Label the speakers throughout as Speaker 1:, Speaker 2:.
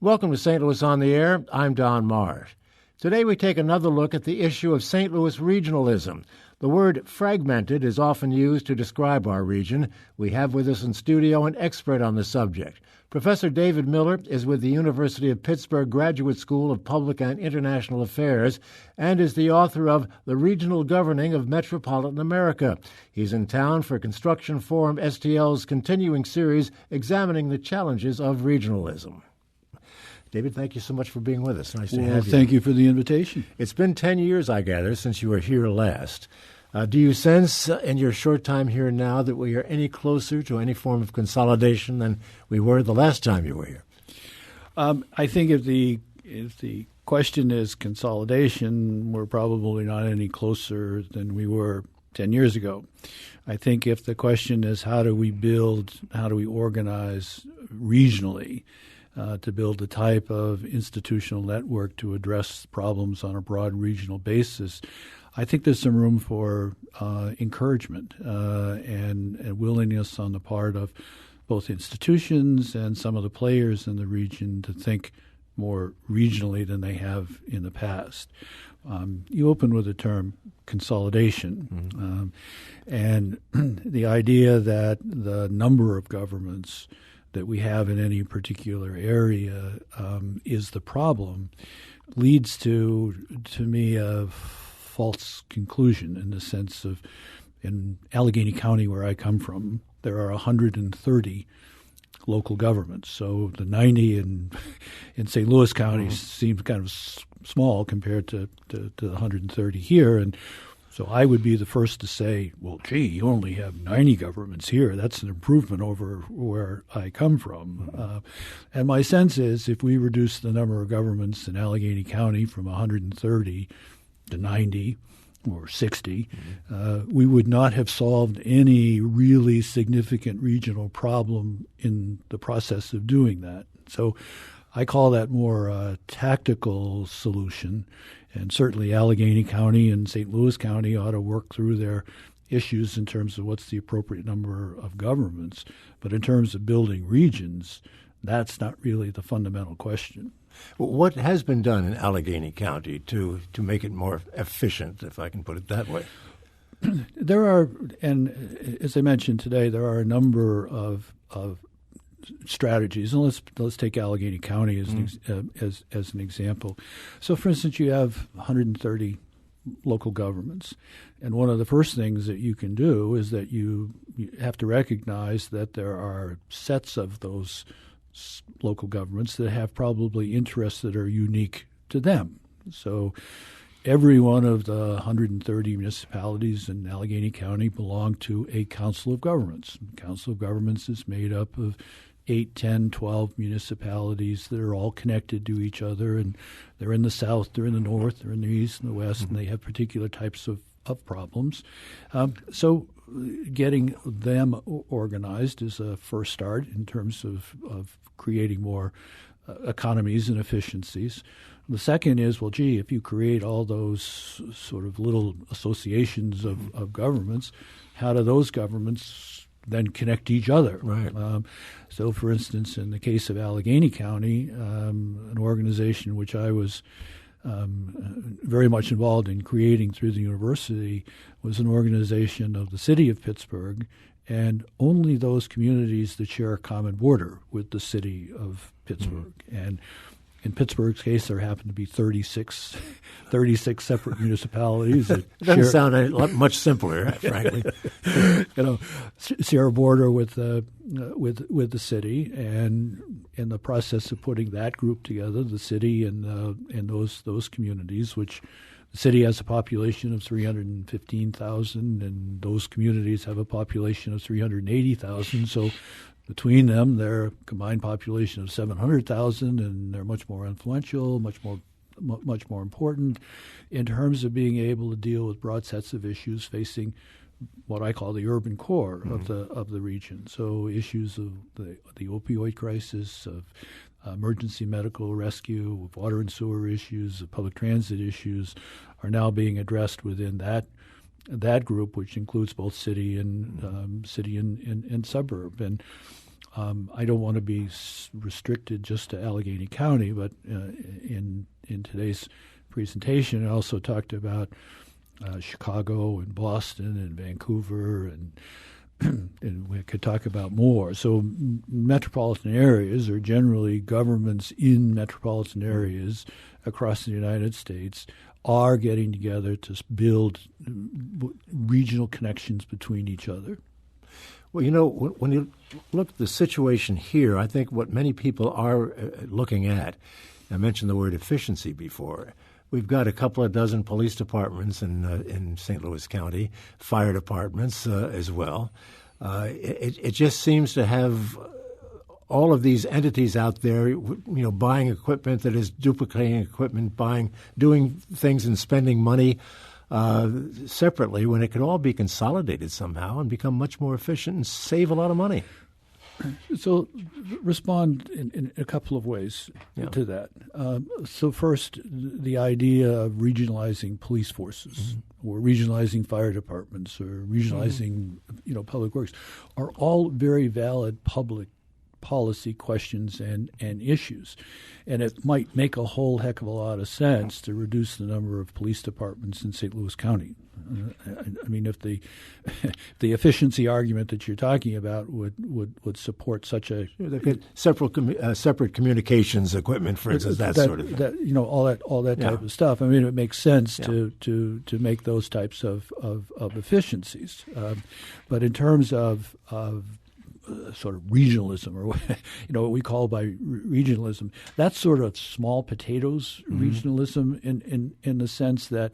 Speaker 1: Welcome to St. Louis on the Air. I'm Don Marsh. Today we take another look at the issue of St. Louis regionalism. The word fragmented is often used to describe our region. We have with us in studio an expert on the subject. Professor David Miller is with the University of Pittsburgh Graduate School of Public and International Affairs and is the author of The Regional Governing of Metropolitan America. He's in town for Construction Forum STL's continuing series examining the challenges of regionalism. David, thank you so much for being with us. Nice to have you.
Speaker 2: Thank you for the invitation.
Speaker 1: It's been 10 years, I gather, since you were here last. Do you sense in your short time here now that we are any closer to any form of consolidation than we were the last time you were here?
Speaker 2: I think if the question is consolidation, we're probably not any closer than we were 10 years ago. I think if the question is how do we organize regionally, to build a type of institutional network to address problems on a broad regional basis, I think there's some room for encouragement and willingness on the part of both institutions and some of the players in the region to think more regionally than they have in the past. You opened with the term consolidation, and the idea that the number of governments that we have in any particular area is the problem leads to me a false conclusion in the sense of in Allegheny County, where I come from, there are 130 local governments. So the 90 in St. Louis County seems kind of small compared to the 130 here. And so I would be the first to say, well, gee, you only have 90 governments here. That's an improvement over where I come from. And my sense is if we reduce the number of governments in Allegheny County from 130 to 90 or 60, we would not have solved any really significant regional problem in the process of doing that. So I call that more a tactical solution. And certainly Allegheny County and St. Louis County ought to work through their issues in terms of what's the appropriate number of governments. But in terms of building regions, that's not really the fundamental question.
Speaker 1: What has been done in Allegheny County to make it more efficient, if I can put it that way?
Speaker 2: There are, and as I mentioned today, there are a number of strategies, and let's take Allegheny County as an example. So, for instance, you have 130 local governments, and one of the first things that you can do is that you have to recognize that there are sets of those local governments that have probably interests that are unique to them. So every one of the 130 municipalities in Allegheny County belong to a council of governments. The council of governments is made up of 8, 10, 12 municipalities that are all connected to each other, and they're in the south, they're in the north, they're in the east and the west, and they have particular types of problems. So getting them organized is a first start in terms of creating more economies and efficiencies. The second is, well, gee, if you create all those sort of little associations of governments, how do those governments then connect to each other?
Speaker 1: Right.
Speaker 2: So, for instance, in the case of Allegheny County, an organization which I was very much involved in creating through the university was an organization of the city of Pittsburgh and only those communities that share a common border with the city of Pittsburgh. And in Pittsburgh's case, there happen to be 36 separate municipalities. That
Speaker 1: it doesn't sound much simpler, frankly.
Speaker 2: Share a border with the city, and in the process of putting that group together, the city and those communities, which the city has a population of 315,000, and those communities have a population of 380,000. So between them, they're a combined population of 700,000, and they're much more influential, much more important in terms of being able to deal with broad sets of issues facing what I call the urban core of the region. So issues of the opioid crisis, of emergency medical rescue, of water and sewer issues, of public transit issues are now being addressed within that group, which includes both city and suburb. And I don't want to be restricted just to Allegheny County, but in today's presentation, I also talked about Chicago and Boston and Vancouver, and we could talk about more. So metropolitan areas are generally governments in metropolitan areas across the United States are getting together to build regional connections between each other.
Speaker 1: Well, you know, when you look at the situation here, I think what many people are looking at, I mentioned the word efficiency before. We've got a couple of dozen police departments in St. Louis County, fire departments as well. It just seems to have all of these entities out there, you know, buying equipment that is duplicating equipment, doing things and spending money separately when it could all be consolidated somehow and become much more efficient and save a lot of money.
Speaker 2: So respond in a couple of ways to that. So first, the idea of regionalizing police forces or regionalizing fire departments or regionalizing public works are all very valid public policy questions and issues. And it might make a whole heck of a lot of sense to reduce the number of police departments in St. Louis County. I mean, if the efficiency argument that you're talking about would support such a
Speaker 1: separate communications equipment, for instance, that sort of thing.
Speaker 2: All that type of stuff. I mean, it makes sense to make those types of efficiencies. But in terms of sort of regionalism, or what we call by regionalism, that's sort of small potatoes regionalism in the sense that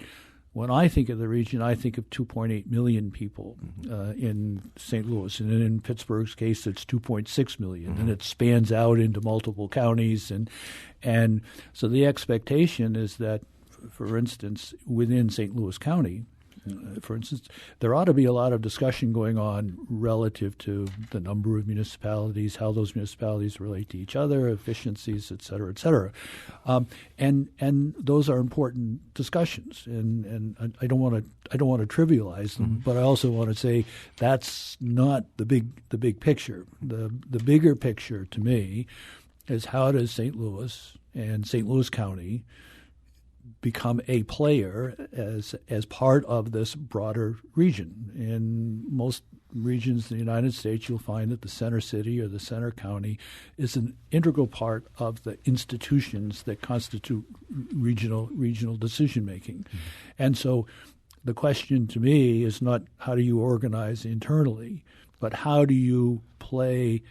Speaker 2: when I think of the region, I think of 2.8 million people in St. Louis, and in Pittsburgh's case, it's 2.6 million, and it spans out into multiple counties, and so the expectation is that, for instance, within St. Louis County, for instance, there ought to be a lot of discussion going on relative to the number of municipalities, how those municipalities relate to each other, efficiencies, et cetera, et cetera. And those are important discussions. And I don't want to trivialize them, but I also want to say that's not the big picture. The bigger picture to me is how does St. Louis and St. Louis County become a player as part of this broader region. In most regions in the United States, you'll find that the center city or the center county is an integral part of the institutions that constitute regional decision making. And so the question to me is not how do you organize internally, but how do you play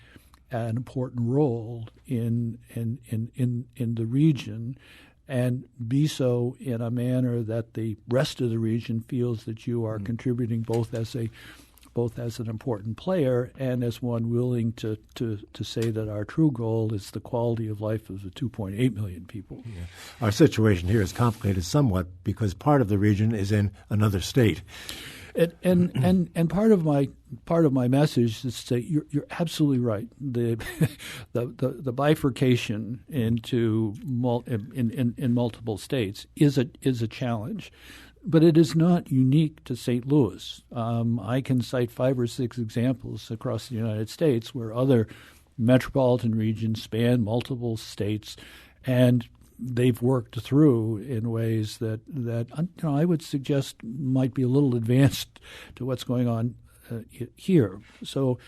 Speaker 2: an important role in the region, and be so in a manner that the rest of the region feels that you are contributing both as an important player and as one willing to say that our true goal is the quality of life of the 2.8 million people.
Speaker 1: Yeah. Our situation here is complicated somewhat because part of the region is in another state.
Speaker 2: And part of my message is to say you're absolutely right. The bifurcation into in multiple states is a challenge, but it is not unique to St. Louis. I can cite 5 or 6 examples across the United States where other metropolitan regions span multiple states, and they've worked through in ways that I would suggest might be a little advanced to what's going on here. So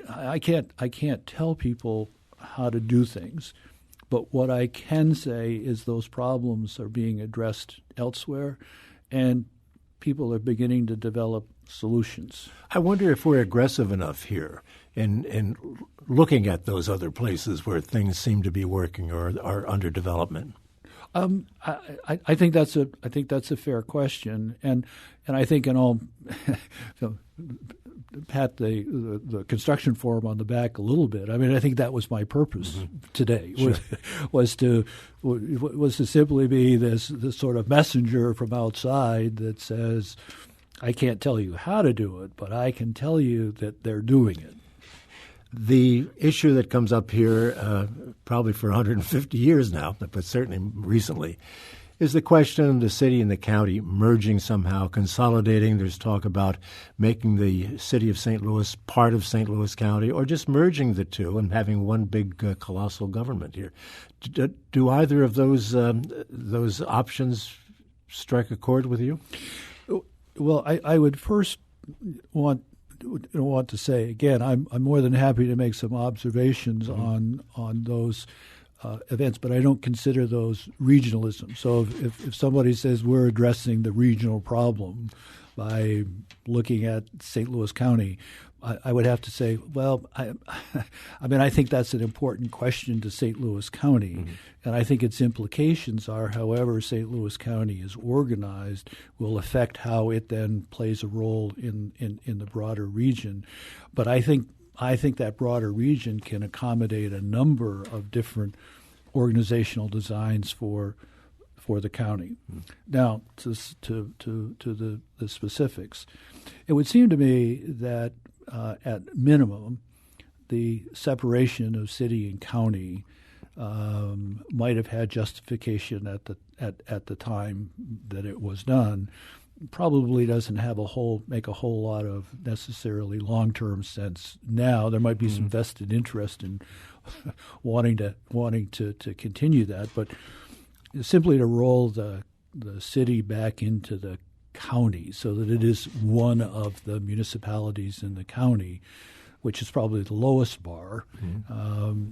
Speaker 2: I can't tell people how to do things, but what I can say is those problems are being addressed elsewhere, and people are beginning to develop solutions.
Speaker 1: I wonder if we're aggressive enough here in looking at those other places where things seem to be working or are under development.
Speaker 2: I think that's a fair question, and I think in all, pat the construction forum on the back a little bit. I mean, I think that was my purpose today was to simply be this sort of messenger from outside that says, I can't tell you how to do it, but I can tell you that they're doing it.
Speaker 1: The issue that comes up here, probably for 150 years now, but certainly recently, Is the question the city and the county merging somehow, consolidating? There's talk about making the city of St. Louis part of St. Louis County, or just merging the two and having one big colossal government here. Do either of those options strike a chord with you?
Speaker 2: Well, I would first want to say again, I'm more than happy to make some observations on those events, but I don't consider those regionalism. So if somebody says we're addressing the regional problem by looking at St. Louis County, I would have to say, well, I think that's an important question to St. Louis County, and I think its implications are, however St. Louis County is organized, will affect how it then plays a role in the broader region. But I think that broader region can accommodate a number of different organizational designs for the county. Now, to the specifics, it would seem to me that at minimum, the separation of city and county might have had justification at the time that it was done. Probably doesn't make a whole lot of necessarily long-term sense now. There might be some vested interest in wanting to continue that, but simply to roll the city back into the county so that it is one of the municipalities in the county, which is probably the lowest bar,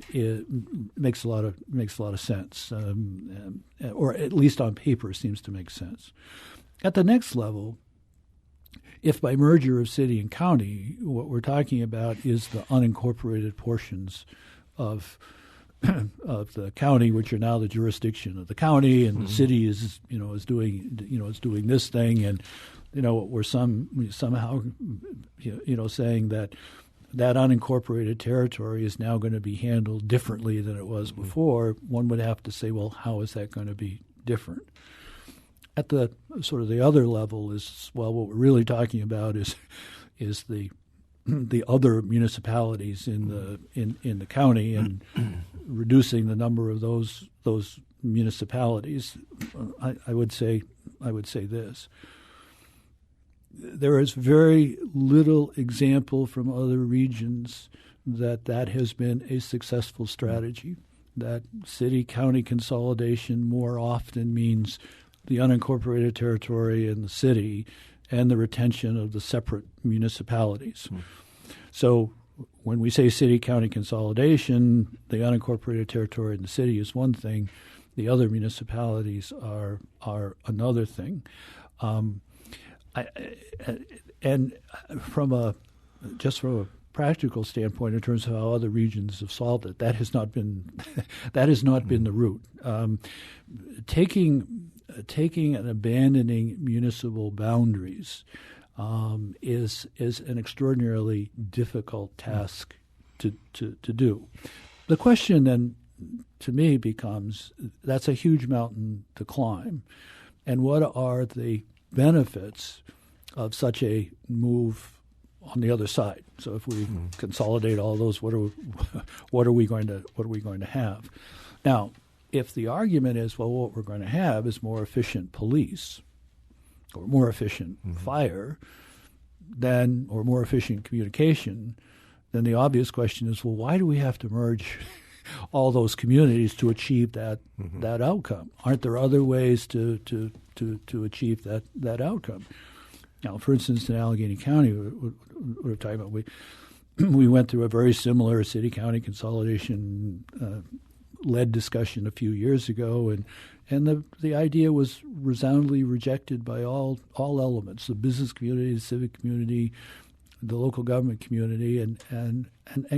Speaker 2: it makes a lot of sense, or at least on paper seems to make sense. At the next level, if by merger of city and county, what we're talking about is the unincorporated portions of the county, which are now the jurisdiction of the county, and the city is doing this thing, and we're somehow saying that unincorporated territory is now going to be handled differently than it was before. One would have to say, well, how is that going to be different? At the sort of the other level is, well, what we're really talking about is the other municipalities in the county and reducing the number of those municipalities. I would say this: there is very little example from other regions that has been a successful strategy. That city-county consolidation more often means the unincorporated territory in the city and the retention of the separate municipalities. So when we say city-county consolidation, the unincorporated territory in the city is one thing. The other municipalities are another thing. And from a practical standpoint, in terms of how other regions have solved it, that has not been the route. Taking and abandoning municipal boundaries is an extraordinarily difficult task to do. The question then, to me, becomes, that's a huge mountain to climb, and what are the benefits of such a move on the other side? So if we consolidate all those, what are we going to have? Now, if the argument is, well, what we're going to have is more efficient police or more efficient fire, or more efficient communication, then the obvious question is, well, why do we have to merge all those communities to achieve that outcome? Aren't there other ways to achieve that outcome? Now, for instance, in Allegheny County, we're talking about, we went through a very similar city-county consolidation led discussion a few years ago, and the idea was resoundingly rejected by all elements: the business community, the civic community, the local government community, and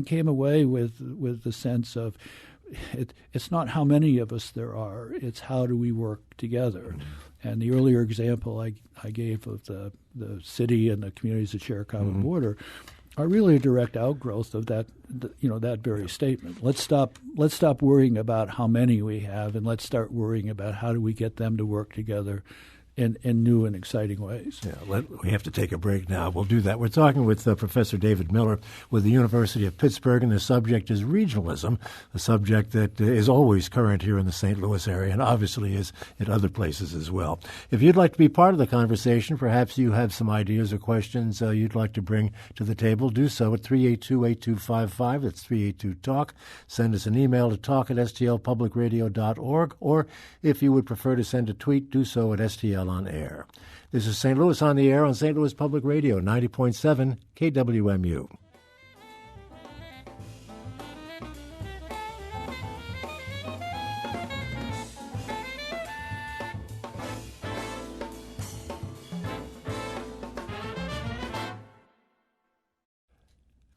Speaker 2: came away with the sense of it's not how many of us there are; it's how do we work together. And the earlier example I gave of the city and the communities that share a common border are really a direct outgrowth of that very statement. Let's stop worrying about how many we have, and let's start worrying about how do we get them to work together in new and exciting ways.
Speaker 1: Yeah, we have to take a break now. We'll do that. We're talking with Professor David Miller with the University of Pittsburgh, and the subject is regionalism, a subject that is always current here in the St. Louis area and obviously is in other places as well. If you'd like to be part of the conversation, perhaps you have some ideas or questions you'd like to bring to the table, do so at 382-8255. That's 382-TALK. Send us an email to talk@stlpublicradio.org, or if you would prefer to send a tweet, do so at STL on Air. This is St. Louis on the Air on St. Louis Public Radio, 90.7 KWMU.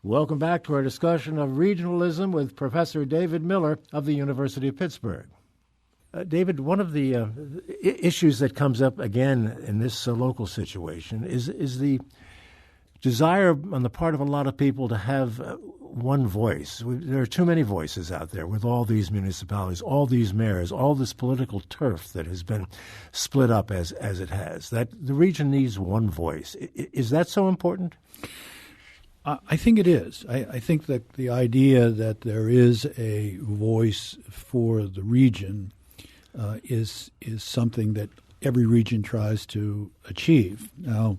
Speaker 1: Welcome back to our discussion of regionalism with Professor David Miller of the University of Pittsburgh. David, one of the issues that comes up again in this local situation is the desire on the part of a lot of people to have one voice. There are too many voices out there with all these municipalities, all these mayors, all this political turf that has been split up as it has. That the region needs one voice. Is that so important?
Speaker 2: I think it is. I think that the idea that there is a voice for the region is something that every region tries to achieve. Now,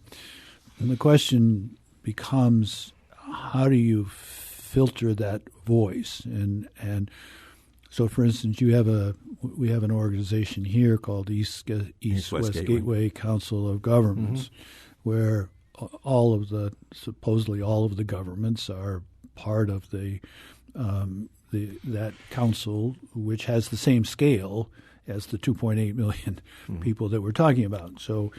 Speaker 2: the question becomes, how do you filter that voice? And so, for instance, we have an organization here called East-West Gateway Council of Governments, where supposedly all of the governments are part of that council, which has the same scale as the 2.8 million people that we're talking about. So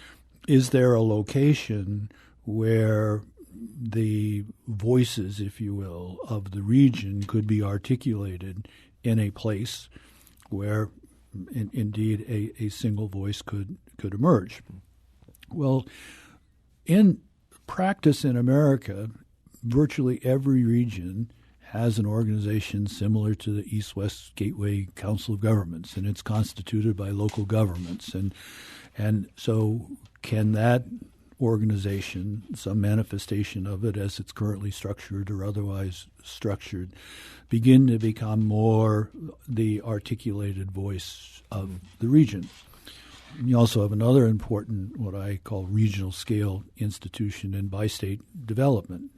Speaker 2: is there a location where the voices, if you will, of the region could be articulated in a place where indeed a single voice could emerge? Well, in practice in America, virtually every region has an organization similar to the East-West Gateway Council of Governments, and it's constituted by local governments. And so can that organization, some manifestation of it as it's currently structured or otherwise structured, begin to become more the articulated voice of the region? You also have another important, what I call regional scale institution in bi-state development.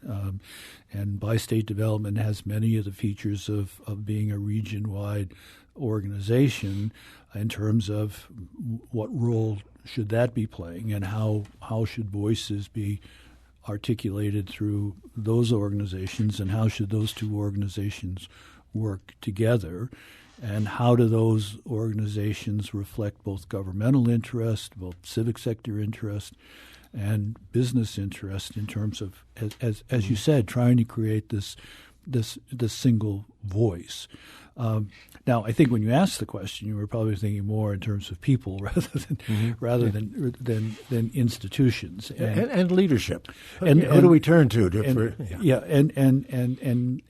Speaker 2: And bi-state development has many of the features of being a region-wide organization in terms of what role should that be playing and how should voices be articulated through those organizations, and how should those two organizations work together. And how do those organizations reflect both governmental interest, both civic sector interest, and business interest in terms of, as you said, trying to create this single voice? Now, I think when you asked the question, you were probably thinking more in terms of people rather than institutions
Speaker 1: and leadership.
Speaker 2: And
Speaker 1: who do we turn to?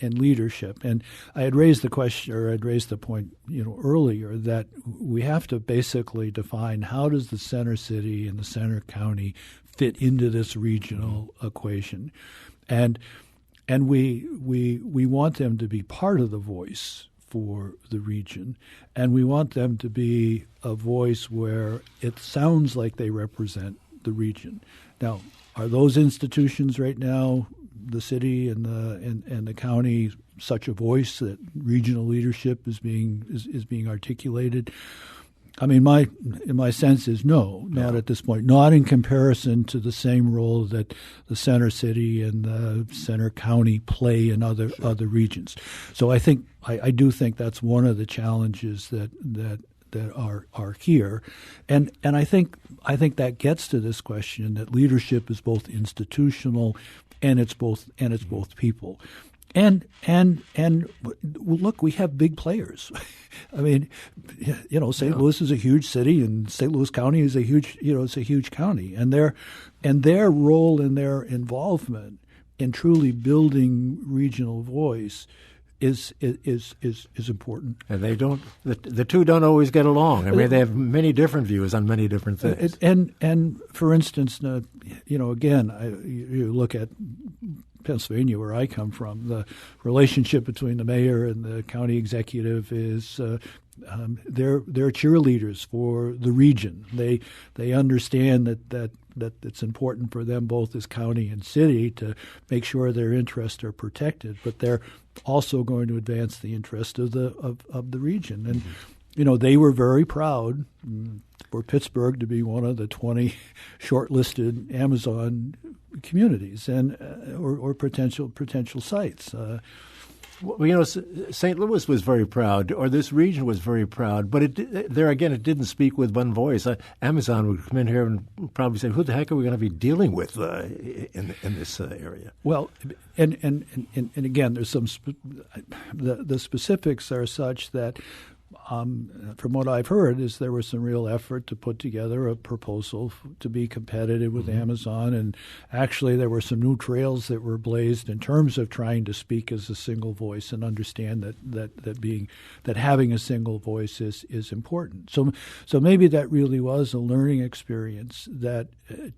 Speaker 2: And leadership. And I had raised the question, or I'd raised the point, earlier, that we have to basically define how does the center city and the center county fit into this regional equation, and we want them to be part of the voice for the region, and we want them to be a voice where it sounds like they represent the region. Now, are those institutions right now, the city and the county, such a voice that regional leadership is being articulated? I mean, my sense is no, not at this point. Not in comparison to the same role that the center city and the center county play in other regions. So I do think that's one of the challenges that are here, and I think that gets to this question that leadership is both institutional and it's both people. And look, we have big players. I mean, St. Louis is a huge city, and St. Louis County is a huge county, and their role and their involvement in truly building regional voice is important.
Speaker 1: And they don't. The two don't always get along. I mean, they have many different views on many different things.
Speaker 2: And for instance, again, you look at Pennsylvania, where I come from, the relationship between the mayor and the county executive is they're cheerleaders for the region. They understand that it's important for them both as county and city to make sure their interests are protected, but they're also going to advance the interest of the region. And they were very proud for Pittsburgh to be one of the 20 shortlisted Amazon communities and or potential sites.
Speaker 1: Well, St. Louis was very proud, or this region was very proud, but it didn't speak with one voice. Amazon would come in here and probably say, "Who the heck are we going to be dealing with in this area?"
Speaker 2: Well, and again, there's some the specifics are such that. From what I've heard, is there was some real effort to put together a proposal to be competitive with Amazon, and actually there were some new trails that were blazed in terms of trying to speak as a single voice and understand that having a single voice is important. So maybe that really was a learning experience that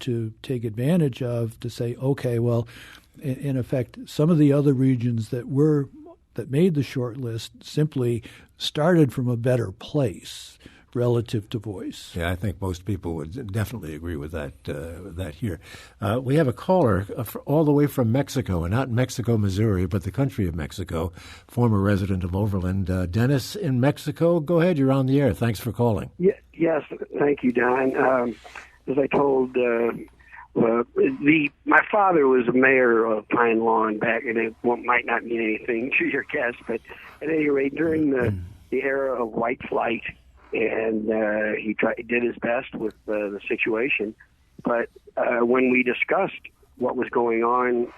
Speaker 2: to take advantage of, to say, okay, well, in effect, some of the other regions that made the short list simply started from a better place relative to voice.
Speaker 1: Yeah, I think most people would definitely agree with that here. We have a caller all the way from Mexico, and not Mexico, Missouri, but the country of Mexico, former resident of Overland. Dennis in Mexico, go ahead. You're on the air. Thanks for calling.
Speaker 3: Yes, thank you, Don. As I told my father was a mayor of Pine Lawn back, and it might not mean anything to your guest, but at any rate, during the era of white flight, and he did his best with the situation. But when we discussed what was going on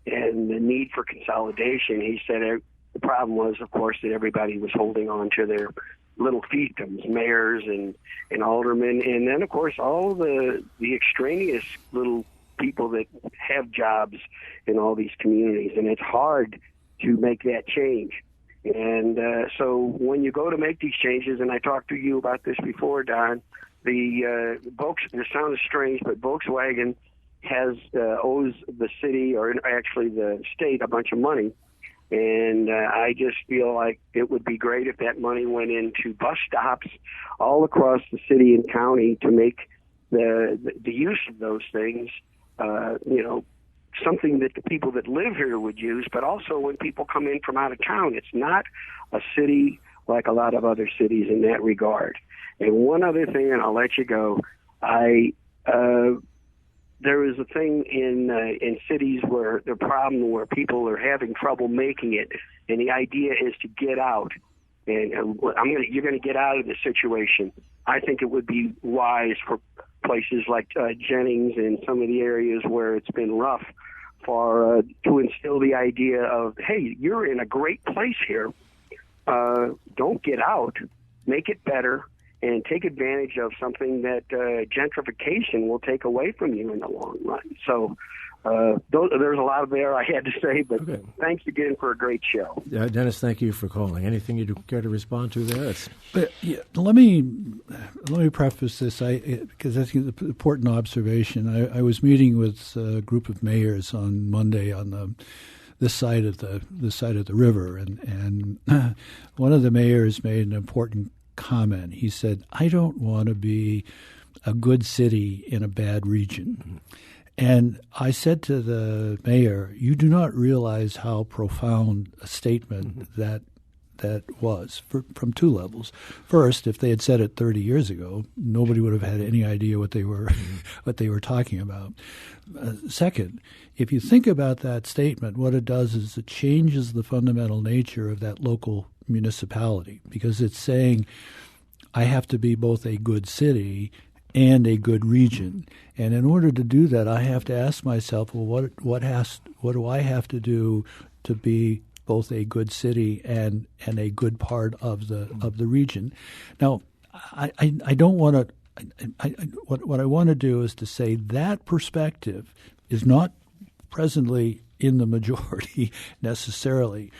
Speaker 3: and the need for consolidation, he said the problem was, of course, that everybody was holding on to their little fiefdoms, mayors and aldermen, and then, of course, all the extraneous little people that have jobs in all these communities, and it's hard to make that change. And so when you go to make these changes, and I talked to you about this before, Don, this sounds strange, but Volkswagen owes the city, or actually the state, a bunch of money. And I just feel like it would be great if that money went into bus stops all across the city and county to make the use of those things, something that the people that live here would use, but also when people come in from out of town. It's not a city like a lot of other cities in that regard. And one other thing, and I'll let you go, there is a thing in cities where the problem where people are having trouble making it, and the idea is to get out. And you're going to get out of this situation. I think it would be wise for places like Jennings and some of the areas where it's been rough to instill the idea of, hey, you're in a great place here. Don't get out. Make it better. And take advantage of something that gentrification will take away from you in the long run. So there's a lot there I had to say, but okay. Thanks again for a great show.
Speaker 1: Dennis, thank you for calling. Anything you'd care to respond to there?
Speaker 2: Let me preface this because I think it's an important observation. I was meeting with a group of mayors on Monday on this side of the river, and one of the mayors made an important comment. He said, "I don't want to be a good city in a bad region." Mm-hmm. And I said to the mayor, "You do not realize how profound a statement that was from two levels. First, if they had said it 30 years ago, nobody would have had any idea what they were talking about. Second, if you think about that statement, what it does is it changes the fundamental nature of that local municipality, because it's saying I have to be both a good city and a good region. And in order to do that, I have to ask myself, well, what do I have to do to be both a good city and a good part of the region? Now, I don't want to. What I want to do is to say that perspective is not presently in the majority necessarily.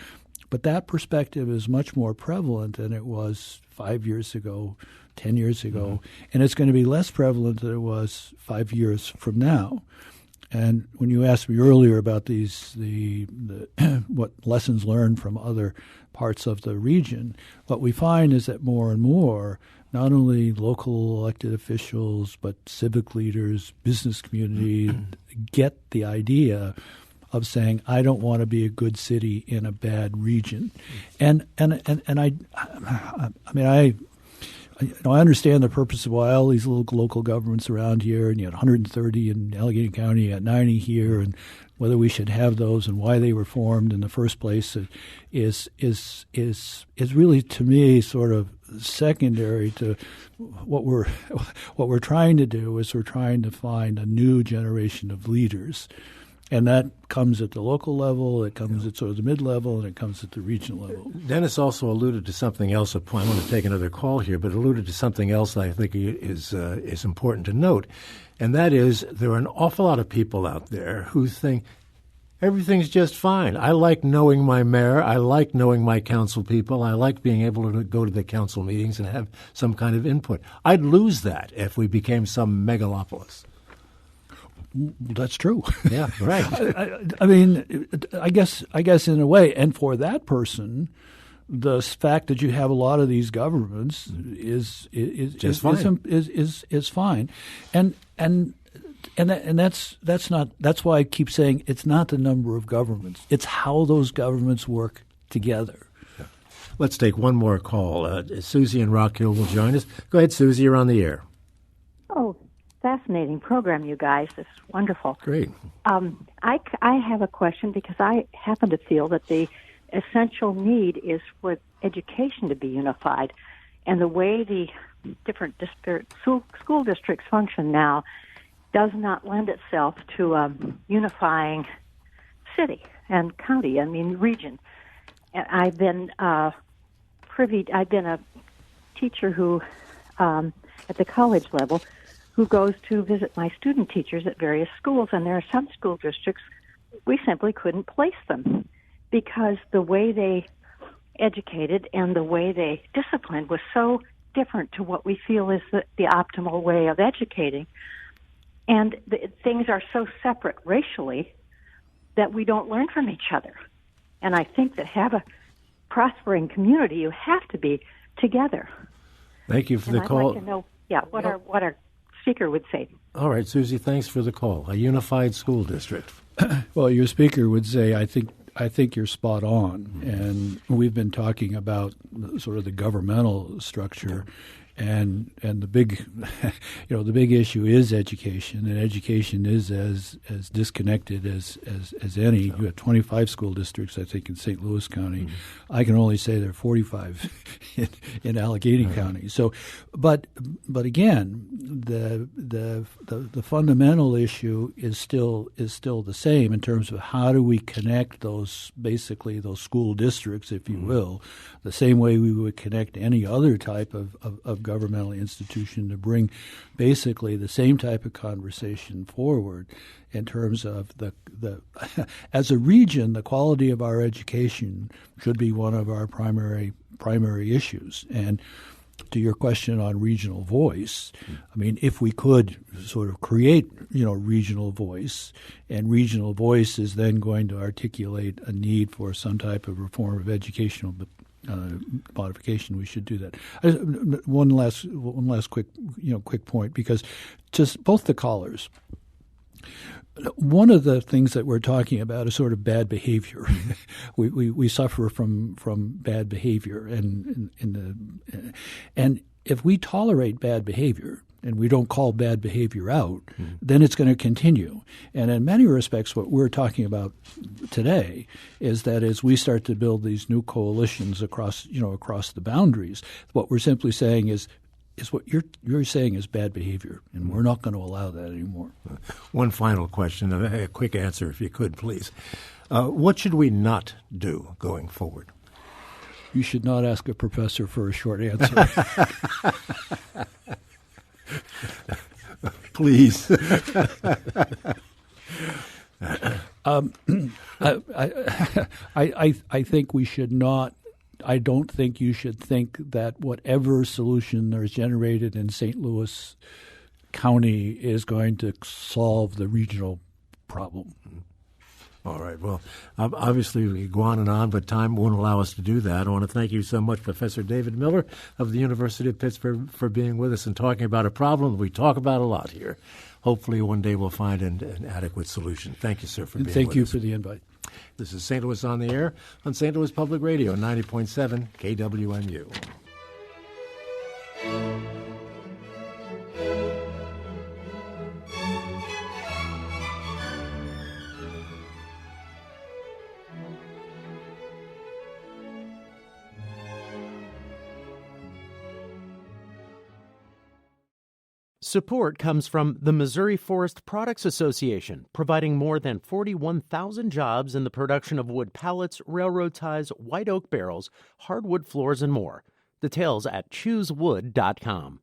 Speaker 2: But that perspective is much more prevalent than it was 5 years ago, 10 years ago, and it's going to be less prevalent than it was 5 years from now. And when you asked me earlier about the what lessons learned from other parts of the region, what we find is that more and more, not only local elected officials, but civic leaders, business community get the idea of saying, I don't want to be a good city in a bad region. And I understand the purpose of why all these local governments around here, and you had 130 in Allegheny County, you had 90 here, and whether we should have those and why they were formed in the first place is really, to me, sort of secondary to what we're trying to do. Is we're trying to find a new generation of leaders. And that comes at the local level, it comes at sort of the mid-level, and it comes at the regional level.
Speaker 1: Dennis also alluded to something else. I want to take another call here, but alluded to something else that I think is important to note, and that is there are an awful lot of people out there who think everything's just fine. I like knowing my mayor. I like knowing my council people. I like being able to go to the council meetings and have some kind of input. I'd lose that if we became some megalopolis.
Speaker 2: That's true.
Speaker 1: Yeah, right.
Speaker 2: I mean, I guess in a way, and for that person, the fact that you have a lot of these governments is fine, and that's why I keep saying it's not the number of governments; it's how those governments work together.
Speaker 1: Yeah. Let's take one more call. Susie in Rock Hill will join us. Go ahead, Susie. You're on the air.
Speaker 4: Oh. Fascinating program, you guys. It's wonderful.
Speaker 1: Great.
Speaker 4: I have a question because I happen to feel that the essential need is for education to be unified. And the way the different school districts function now does not lend itself to a unifying city and county, region. And I've been I've been a teacher who, at the college level, who goes to visit my student teachers at various schools, and there are some school districts we simply couldn't place them because the way they educated and the way they disciplined was so different to what we feel is the optimal way of educating. And things are so separate racially that we don't learn from each other. And I think that have a prospering community, you have to be together.
Speaker 1: Thank you for the call.
Speaker 4: I'd like to know, what our speaker would say.
Speaker 1: All right, Susie, thanks for the call. A unified school district.
Speaker 2: Well, your speaker would say, I think you're spot on. And we've been talking about sort of the governmental structure. And the big the big issue is education, and education is as disconnected as any. You have 25 school districts, I think, in St. Louis County. Mm-hmm. I can only say there are 45 in Allegheny County. So, but again, the fundamental issue is still the same in terms of how do we connect those school districts, if you will, the same way we would connect any other type of governmental institution to bring basically the same type of conversation forward in terms of the as a region, the quality of our education should be one of our primary issues. And to your question on regional voice, I mean, if we could sort of create, regional voice, and regional voice is then going to articulate a need for some type of reform of educational modification, we should do that. One last quick point, because just both the callers, one of the things that we're talking about is sort of bad behavior. we suffer from bad behavior, and if we tolerate bad behavior and we don't call bad behavior out, then it's going to continue. And in many respects, what we're talking about today is that as we start to build these new coalitions across the boundaries, what we're simply saying is what you're saying is bad behavior, and we're not going to allow that anymore.
Speaker 1: One final question, a quick answer if you could, please. What should we not do going forward?
Speaker 2: You should not ask a professor for a short answer.
Speaker 1: Please.
Speaker 2: I think we should not. I don't think you should think that whatever solution is generated in St. Louis County is going to solve the regional problem.
Speaker 1: All right. Well, obviously we could go on and on, but time won't allow us to do that. I want to thank you so much, Professor David Miller of the University of Pittsburgh, for being with us and talking about a problem we talk about a lot here. Hopefully one day we'll find an adequate solution. Thank you, sir, for being with us.
Speaker 2: Thank you for the invite.
Speaker 1: This is St. Louis on the Air on St. Louis Public Radio, 90.7 KWMU.
Speaker 5: Support comes from the Missouri Forest Products Association, providing more than 41,000 jobs in the production of wood pallets, railroad ties, white oak barrels, hardwood floors, and more. Details at choosewood.com.